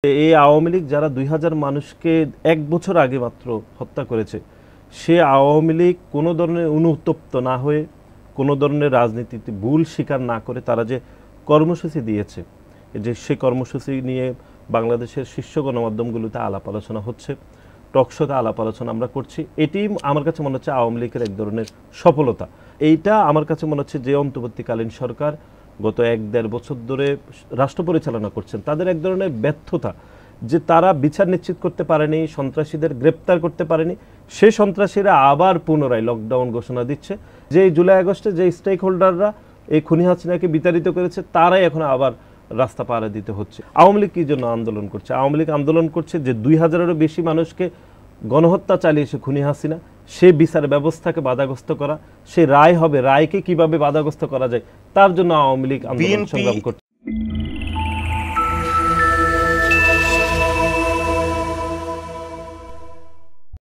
এই আওয়ামী লীগ যারা 2000 মানুষকে এক বছর আগে মাত্র হত্যা করেছে, সে আওয়ামী লীগ কোনো ধরনের অনুতপ্ত না হয়ে, কোনো ধরনের রাজনীতিতে ভুল স্বীকার না করে তারা যে কর্মসূচি দিয়েছে, যে সেই কর্মসূচি নিয়ে বাংলাদেশের শীর্ষ গণমাধ্যমগুলোতে আলাপ আলোচনা হচ্ছে, টকশোতে আলাপ আলোচনা আমরা করছি, এটি আমার কাছে মনে হচ্ছে আওয়ামী লীগের এক ধরনের সফলতা। এইটা আমার কাছে মনে হচ্ছে যে অন্তর্বর্তীকালীন সরকার গত 1-1.5 বছর ধরে রাষ্ট্র পরিচালনা করছেন, তাদের এক ধরনের ব্যর্থতা, যে তারা বিচার নিশ্চিত করতে পারেনি, সন্ত্রাসীদের গ্রেপ্তার করতে পারেনি। সেই সন্ত্রাসীরা আবার পুনরায় লকডাউন ঘোষণা দিচ্ছে, যে জুলাই আগস্টে যে স্টেক হোল্ডাররা এই খুনি হাসিনাকে বিতাড়িত করেছে তারাই এখন আবার রাস্তা পাহারা দিতে হচ্ছে। আওয়ামী লীগ কী জন্য আন্দোলন করছে? আওয়ামী লীগ আন্দোলন করছে যে 2000-এরও বেশি মানুষকে গণহত্যা চালিয়েছে খুনি হাসিনা, সে বিচার ব্যবস্থাকে বাধাগ্রস্ত করা, সে রায় হবে, রায়কে কিভাবে বাধাগ্রস্ত করা যায় তার জন্য আওয়ামী লীগ আন্দোলন সংগ্রাম করছে।